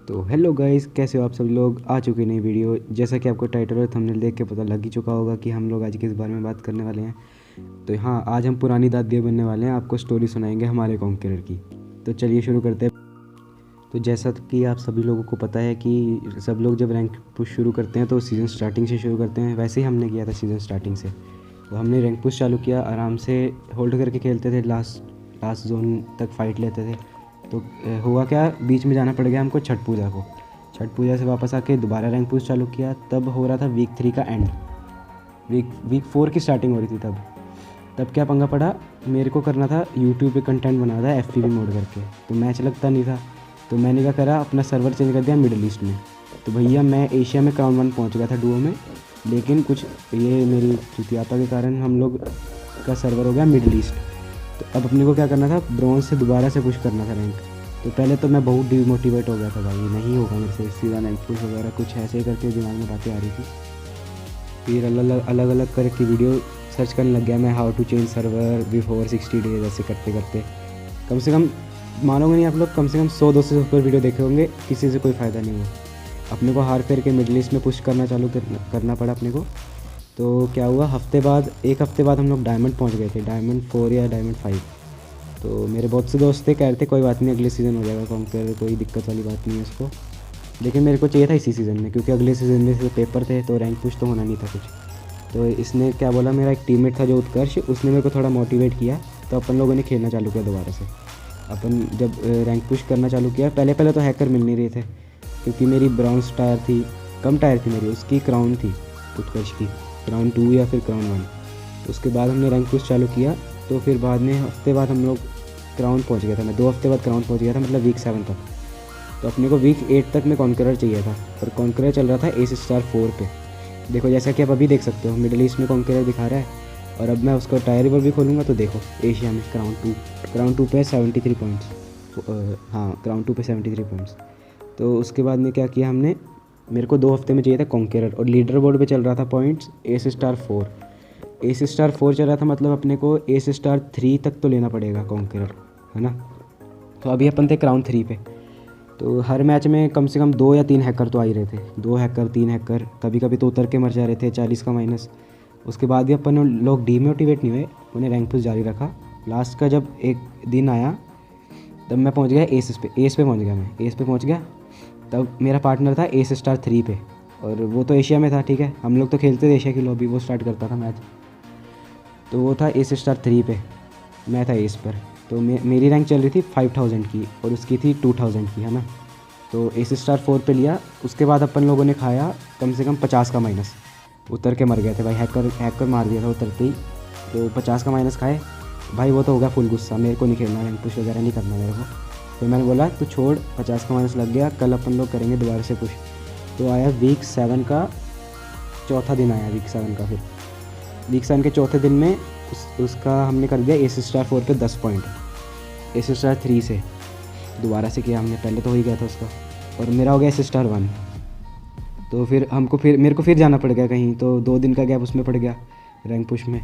तो hello guys, कैसे हो आप सब लोग। आ चुकी नई वीडियो। जैसा कि आपको टाइटल और थंबनेल देख के पता लग ही चुका होगा कि हम लोग आज किस बारे में बात करने वाले हैं। तो हाँ, आज हम पुरानी दादियाँ बनने वाले हैं, आपको स्टोरी सुनाएंगे हमारे कॉन्करर की। तो चलिए शुरू करते हैं। तो जैसा कि आप सभी लोगों को पता है कि सब लोग जब रैंक पुश शुरू करते हैं तो सीज़न स्टार्टिंग से शुरू करते हैं। वैसे ही हमने किया था सीज़न स्टार्टिंग से। तो हमने रैंक पुश चालू किया, आराम से होल्ड करके खेलते थे, लास्ट जोन तक फाइट लेते थे। तो हुआ क्या, बीच में जाना पड़ गया हमको छठ पूजा को। छठ पूजा से वापस आके दोबारा रैंक पुश चालू किया। तब हो रहा था वीक 3 का एंड, वीक 4 की स्टार्टिंग हो रही थी। तब क्या पंगा पड़ा, मेरे को करना था यूट्यूब पे कंटेंट बनाना था FPV मोड करके। तो मैच लगता नहीं था, तो मैंने क्या करा, अपना सर्वर चेंज कर दिया मिडिल ईस्ट में। तो भैया मैं एशिया में क्राउन 1 पहुँच गया था डुओ में, लेकिन कुछ ये मेरी चुतियापा के कारण हम लोग का सर्वर हो गया मिडिल ईस्ट। तो अब अपने को क्या करना था, ब्रॉन्ज से दोबारा से पुश करना था रैंक। तो पहले तो मैं बहुत डिमोटिवेट हो गया था, भाई नहीं होगा मेरे से सीधा रैंक पुश वगैरह, कुछ ऐसे करके दिमाग में बातें आ रही थी। फिर अलग अलग करके वीडियो सर्च करने लग गया मैं, how to change server before 60 days. ऐसे करते करते कम से कम, मानोगे नहीं आप लोग, कम से कम 100-200 से ऊपर वीडियो देखे होंगे, किसी से कोई फ़ायदा नहीं हुआ। अपने को हार फेर के मिडिल ईस्ट में पुश करना चालू करना पड़ा अपने को। तो क्या हुआ, एक हफ्ते बाद हम लोग डायमंड पहुंच गए थे, डायमंड 4 या डायमंड 5। तो मेरे बहुत से दोस्त थे, कह रहे थे कोई बात नहीं, अगले सीज़न हो जाएगा कॉन्कर, कोई दिक्कत वाली बात नहीं है उसको। लेकिन मेरे को चाहिए था इसी सीज़न में, क्योंकि अगले सीज़न में से पेपर थे, तो रैंक पुश तो होना नहीं था कुछ। तो इसने क्या बोला, मेरा एक टीममेट था जो उत्कर्ष, उसने मेरे को थोड़ा मोटिवेट किया। तो अपन लोगों ने खेलना चालू किया दोबारा से। अपन जब रैंक पुश करना चालू किया, पहले तो हैकर मिल नहीं रहे थे, क्योंकि मेरी ब्राउन्स टायर थी, कम टायर थी मेरी, उसकी क्राउन थी उत्कर्ष की, क्राउन 2 या फिर क्राउन 1। उसके बाद हमने रैंक पुश चालू किया। तो फिर बाद में हफ्ते बाद हम लोग क्राउन पहुंच गया था, मैं 2 हफ्ते बाद क्राउन पहुंच गया था, मतलब वीक 7 तक। तो अपने को वीक 8 तक में कॉन्करर चाहिए था, और कॉन्करर चल रहा था एस स्टार 4 पे। देखो जैसा कि आप अभी देख सकते हो, मिडिल ईस्ट में कॉन्करर दिखा रहा है। और अब मैं उसका टायर रिवर भी खोलूँगा तो देखो, एशिया में क्राउन 2 पे 73 पॉइंट्स। हाँ, क्राउन 2 पे 73 पॉइंट्स। तो उसके बाद में क्या किया हमने, मेरे को 2 हफ्ते में चाहिए था कॉन्करर, और लीडर बोर्ड पे चल रहा था points S star 4। S star 4 चल रहा था, मतलब अपने को एस स्टार 3 तक तो लेना पड़ेगा कॉन्करर, है ना। तो अभी अपन थे क्राउन 3 पे। तो हर मैच में कम से कम 2 या 3 हैकर तो आ ही रहे थे, 2 हैकर 3 हैकर, कभी कभी तो उतर के मर जा रहे थे, 40 का माइनस। उसके बाद भी अपन लोग डीमोटिवेट नहीं हुए, उन्हें रैंक पुश जारी रखा। लास्ट का जब एक दिन आया, तब मैं पहुंच गया एस पे पहुंच गया, मैं एस पे पहुंच गया। तब मेरा पार्टनर था एस स्टार 3 पे, और वो तो एशिया में था, ठीक है, हम लोग तो खेलते थे एशिया की लॉबी, वो स्टार्ट करता था मैच। तो वो था एस स्टार 3 पे, मैं था एस पर। तो मेरी रैंक चल रही थी 5000 की, और उसकी थी 2000 की, है ना। तो एस स्टार 4 पे लिया। उसके बाद अपन लोगों ने खाया कम से कम 50 का माइनस, उतर के मर गए थे भाई, हैकर मार दिया था उतरते ही। तो 50 का माइनस खाए भाई, वो तो होगा फुल गुस्सा, मेरे को नहीं खेलना, रैंक पुश वगैरह नहीं करना मेरे को। फिर मैंने बोला तू छोड़, 50 का माइनस लग गया, कल अपन लोग करेंगे दोबारा से पुश। तो आया वीक 7 का चौथा दिन, आया वीक 7 का। फिर वीक 7 के चौथे दिन में उसका हमने कर दिया एस स्टार 4 पे 10 पॉइंट, एस स्टार 3 से दोबारा से किया हमने, पहले तो हो ही गया था उसका, और मेरा हो गया एस स्टार 1। तो फिर मेरे को फिर जाना पड़ गया कहीं, तो 2 दिन का गैप उसमें पड़ गया रैंक पुश में।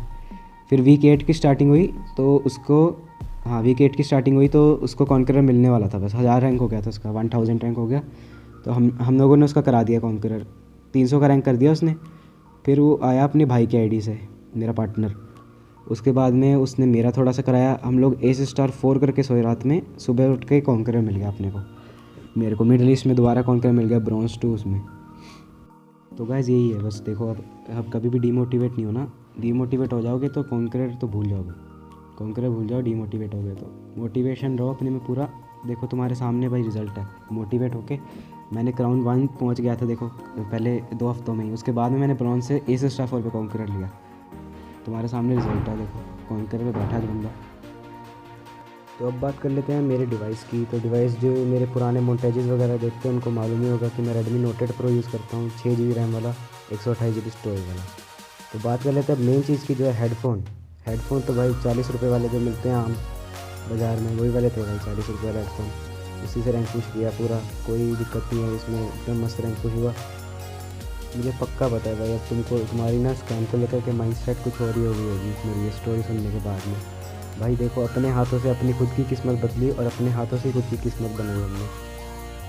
फिर वीक 8 की स्टार्टिंग हुई, तो उसको, हाँ वीक 8 की स्टार्टिंग हुई, तो उसको कॉन्करर मिलने वाला था, बस 1000 रैंक हो गया था उसका, 1000 रैंक हो गया। तो हम लोगों ने उसका करा दिया कॉन्करर, 300 का रैंक कर दिया उसने। फिर वो आया अपने भाई के आईडी से, मेरा पार्टनर। उसके बाद में उसने मेरा थोड़ा सा कराया, हम लोग एस स्टार 4 करके सोए रात में, सुबह उठ के कॉन्करर मिल गया अपने को, मेरे को मिडिल ईस्ट में दोबारा कॉन्करर मिल गया ब्रॉन्ज 2 उसमें। तो गाइस यही है बस, देखो अब कभी भी डीमोटिवेट नहीं होना। डीमोटिवेट हो जाओगे तो कॉन्करर तो भूल जाओगे, कॉन्करर भूल जाओ, डीमोटिवेट हो गए तो। मोटिवेशन रहो अपने में पूरा, देखो तुम्हारे सामने भाई रिजल्ट है, मोटिवेट होके। मैंने क्राउन 1 पहुंच गया था देखो, पहले 2 हफ्तों में ही। उसके बाद में मैंने ब्रॉन्ज से एस स्टार 4 पे कॉन्करर लिया, तुम्हारे सामने रिजल्ट है देखो, कॉन्करर पे बैठा है बंदा। तो अब बात कर लेते हैं मेरे डिवाइस की। तो डिवाइस जो मेरे पुराने मोन्टेजेस वगैरह देखते हैं उनको मालूम ही होगा कि मैं रेडमी नोट 8 प्रो यूज़ करता हूँ, 6 GB रैम वाला, 128 GB स्टोरेज वाला। तो बात कर लेते हैं मेन चीज़ की, जो है हेडफोन तो भाई 40 रुपये वाले जो मिलते हैं आम बाज़ार में, वही वाले थे भाई, 40 रुपये वाला हेडफोन। उसी से रैंक पुश किया पूरा, कोई दिक्कत नहीं है इसमें, एकदम मस्त रैंक पुश हुआ। मुझे पक्का पता है भाई, अब तुम्हारी ना स्कैम को लेकर के माइंड सेट कुछ और ही हो गई होगी मेरी ये स्टोरी सुनने के बाद में। भाई देखो, अपने हाथों से अपनी खुद की किस्मत बदली, और अपने हाथों से खुद की किस्मत बनाई हमने।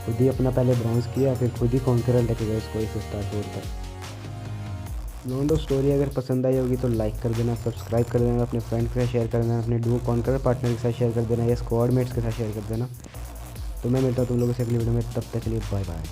खुद ही अपना पहले ब्राउज किया, फिर खुद ही कॉन्करर लेके गए उसको इस स्टार 4 पर। लोंडो स्टोरी अगर पसंद आई होगी तो लाइक कर देना, सब्सक्राइब कर देना, अपने फ्रेंड के साथ शेयर कर देना, अपने डुओ कॉन्करर पार्टनर के साथ शेयर कर देना या स्क्वाड मेट्स के साथ शेयर कर देना। तो मैं मिलता हूँ तुम लोगों से अगली वीडियो में, तब तक के लिए बाय बाय।